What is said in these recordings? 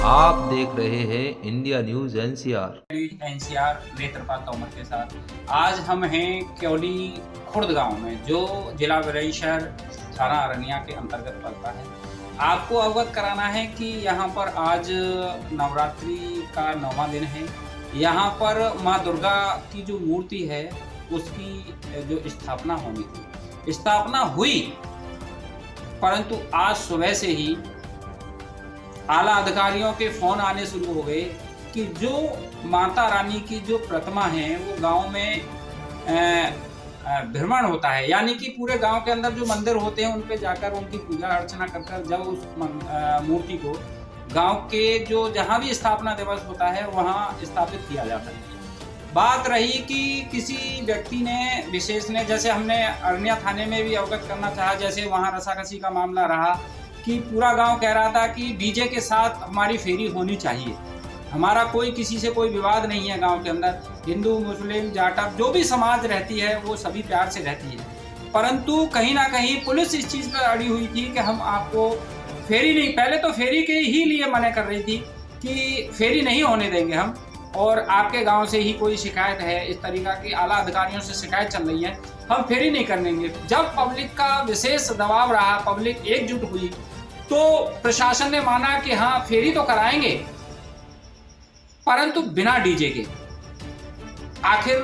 आप देख रहे हैं India news NCR. Netrapal Tomar के साथ आज हम हैं क्योली खुर्द गांव में, जो जिला बुलंदशहर थाना अरनिया के अंतर्गत पड़ता है। आपको अवगत कराना है कि यहाँ पर आज नवरात्रि का 9वां दिन है। यहाँ पर माँ दुर्गा की जो मूर्ति है उसकी जो स्थापना हुई, परंतु आज सुबह से ही आला अधिकारियों के फोन आने शुरू हो गए कि जो माता रानी की जो प्रतिमा है वो गांव में भ्रमण होता है, यानी कि पूरे गांव के अंदर जो मंदिर होते हैं उन पे जाकर उनकी पूजा अर्चना कर जब उस मूर्ति को गांव के जो जहां भी स्थापना दिवस होता है वहां स्थापित किया जाता है। बात रही कि किसी व्यक्ति ने विशेष ने, जैसे हमने अरनिया थाने में भी अवगत करना चाहा, जैसे वहां रसाकसी का मामला रहा कि पूरा गांव कह रहा था कि डीजे के साथ हमारी फेरी होनी चाहिए। हमारा कोई किसी से कोई विवाद नहीं है गांव के अंदर, हिंदू मुस्लिम जाटव जो भी समाज रहती है वो सभी प्यार से रहती है, परंतु कहीं ना कहीं पुलिस इस चीज़ पर अड़ी हुई थी कि हम आपको फेरी नहीं, पहले तो फेरी के ही लिए मना कर रही थी कि फेरी नहीं होने देंगे हम, और आपके गांव से ही कोई शिकायत है, इस तरीका की आला अधिकारियों से शिकायत चल रही है, हम फेरी नहीं करने देंगे। जब पब्लिक का विशेष दबाव रहा, पब्लिक एकजुट हुई, तो प्रशासन ने माना कि हाँ फेरी तो कराएंगे, परंतु बिना डीजे के। आखिर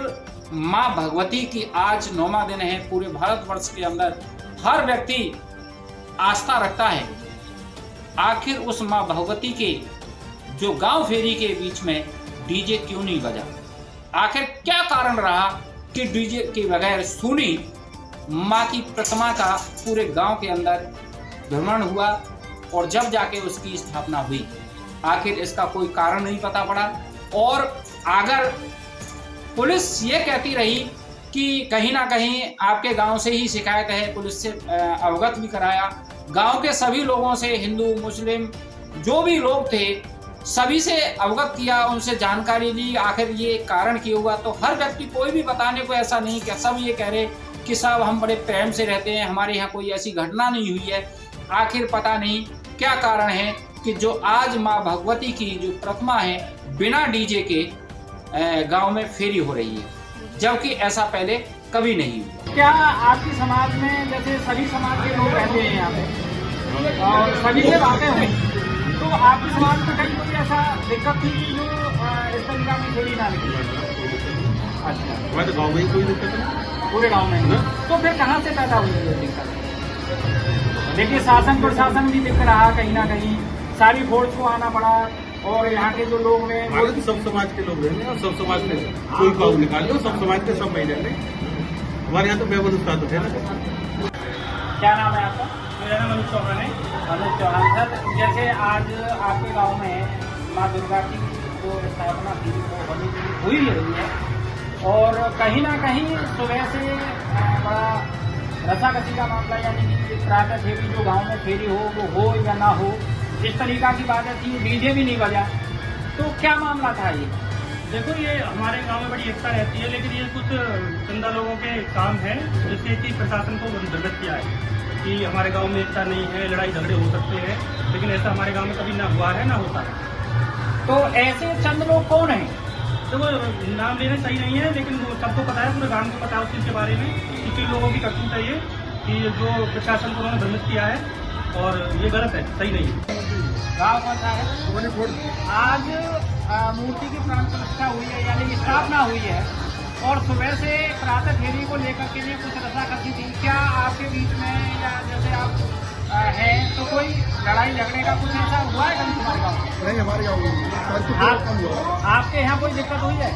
माँ भगवती की आज 9वां दिन है। पूरे भारतवर्ष के अंदर हर व्यक्ति आस्था रखता है, आखिर उस माँ भगवती के जो गांव फेरी के बीच में डीजे क्यों नहीं बजा? आखिर क्या कारण रहा कि डीजे के बगैर सुनी माँ की प्रतिमा का पूरे गांव के अंदर भ्रमण हुआ और जब जाके उसकी स्थापना हुई? आखिर इसका कोई कारण नहीं पता पड़ा। और अगर पुलिस ये कहती रही कि कहीं ना कहीं आपके गांव से ही शिकायत है, पुलिस से अवगत भी कराया, गांव के सभी लोगों से, हिंदू मुस्लिम जो भी लोग थे सभी से अवगत किया, उनसे जानकारी ली आखिर ये कारण क्यों हुआ, तो हर व्यक्ति कोई भी बताने को ऐसा नहीं कि सब ये कह रहे कि साहब हम बड़े प्रेम से रहते हैं, हमारे यहाँ कोई ऐसी घटना नहीं हुई है। आखिर पता नहीं क्या कारण है कि जो आज माँ भगवती की जो प्रतिमा है बिना डीजे के गांव में फेरी हो रही है, जबकि ऐसा पहले कभी नहीं हुआ। क्या आपकी समाज में, जैसे सभी समाज के लोग रहते हैं यहाँ पे और सभी से बातें हुई, तो आपकी समाज में कहीं कोई ऐसा दिक्कत थी कि जो इस तरीका की फेरी ना निकली? अच्छा, हमारे तो गाँव में कोई दिक्कत नहीं, पूरे गाँव में। तो फिर कहाँ से पैदा हुई ये दिक्कत? देखिए शासन प्रशासन भी दिख रहा, कहीं ना कहीं सारी फोर्स को आना पड़ा, और यहाँ के जो लोग हैं हमारे तो सब समाज के लोग रहने और सब समाज के कोई काऊ निकाल लो, सब समाज के सब महीने रहने। हमारे यहाँ तो बेबदुस्ता तो थे ना। क्या नाम है आपका? मेरा नाम अनुज चौहान है। अनुज चौहान सर, जैसे आज आपके गाँव में माँ दुर्गा की जो स्थापना थी वो हुई रही है, और कहीं ना कहीं सुबह से बड़ा रसाकसी का मामला, यानी कि प्रातः फेरी जो गांव में फेरी हो वो हो या ना हो, इस तरीका की बातें थी, डीजे भी नहीं बजा, तो क्या मामला था ये? देखो, ये हमारे गांव में बड़ी एकता रहती है, लेकिन ये कुछ चंदा लोगों के काम है जिससे कि प्रशासन को निर्गत किया है कि हमारे गांव में एकता नहीं है, लड़ाई झगड़े हो सकते हैं, लेकिन ऐसा हमारे गांव में कभी ना हुआ है ना होता है। तो ऐसे चंद लोग कौन है? तो वो नाम लेना सही नहीं है, लेकिन सबको पता है, पूरे गांव को पता है उस चीज़ के बारे में कि कई लोगों की करतूत है ये, कि जो प्रशासन को उन्होंने भ्रमित किया है, और ये गलत है, सही नहीं है। गाँव कौन सा है? आज मूर्ति की प्राण प्रतिष्ठा हुई है, यानी स्थापना हुई है, और सुबह से प्रातः फेरी को लेकर के लिए कुछ रसाकसी थी। क्या आपके बीच में, या जैसे आप है तो कोई लड़ाई झगड़े का कुछ ऐसा हुआ है कभी तुम्हारे गाँव? नहीं, हमारे गाँव में आपके यहाँ कोई दिक्कत हुई है?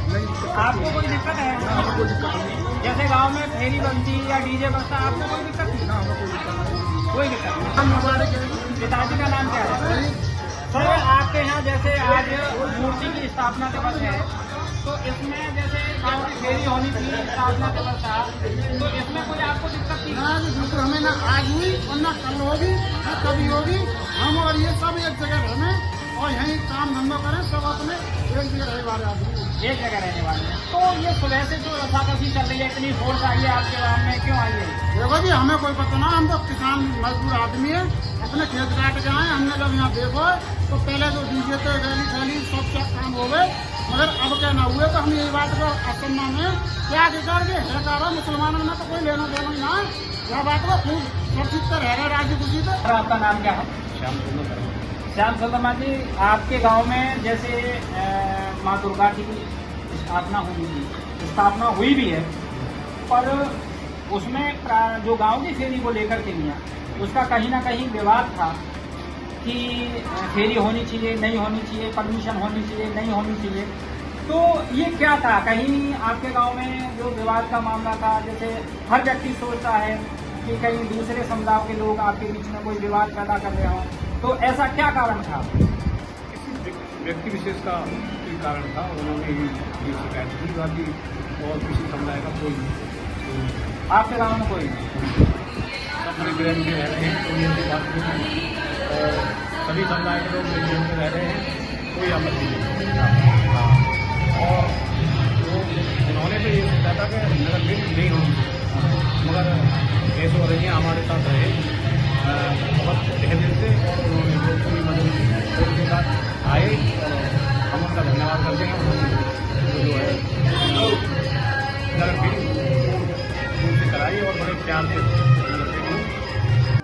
आपको कोई दिक्कत है? जैसे गांव में फेरी बनती या डीजे बजता, आपको कोई दिक्कत थी? कोई दिक्कत नहीं। पिताजी का नाम क्या है? सर, आपके यहाँ जैसे आज मूर्ति की स्थापना दिवस है, तो इसमें जैसे गांव की फेरी होनी थी, स्थापना दिवस था, तो इसमें कोई आपको दिक्कत थी? बिल्कुल, हमें ना आज हुई और ना कल होगी ना कभी होगी। हम और ये सब एक जगह रहने और यहीं काम धंधा करें, सब अपने एक जगह रहने वाले आदमी, एक जगह रहने वाले हैं। तो ये सुबह से जो रसाकसी चल रही है, इतनी फोर्स आई है आपके गाँव में, क्यों आई है? देखो जी, हमें कोई पता ना, हम तो किसान मजदूर आदमी है, अपने खेत काट के आए। हमने जब यहाँ देखो तो पहले जो डीजे पे रैली सब क्या काम हो गए, मगर अब क्या ना हुए। तो हम यही बात को असम्मान है क्या अधिकार के है कहा, मुसलमानों में तो कोई लेना देना ही ना, यह बात को खूब सुरक्षित कर रहेगा राज्य खुशी से। आपका नाम क्या है? श्याम सुंदरमा जी, आपके गांव में जैसे माँ दुर्गा की स्थापना हुई भी है, पर उसमें जो गांव की फेरी को लेकर के लिया, उसका कहीं ना कहीं विवाद था कि फेरी होनी चाहिए, नहीं होनी चाहिए, परमिशन होनी चाहिए, नहीं होनी चाहिए। तो ये क्या था? कहीं आपके गांव में जो विवाद का मामला था, जैसे हर व्यक्ति सोचता है कि कहीं दूसरे समुदाय के लोग आपके बीच में कोई विवाद पैदा कर रहे हों, तो ऐसा क्या कारण था? किसी व्यक्ति विशेष का कोई कारण था, उन्होंने ये शिकायत की बाकी, और किसी समुदाय का कोई नहीं। आपके गांव में कोई नहीं? अपने ग्रह में रह रहे हैं, कोई ऐसी बात नहीं है, और सभी समुदाय के लोग मिलजुल में रह रहे हैं, कोई आपत्ति नहीं। और तो उन्होंने तो ये सोचा था कि नगर नहीं होगी, मगर ऐसे हो रही है हमारे साथ रहे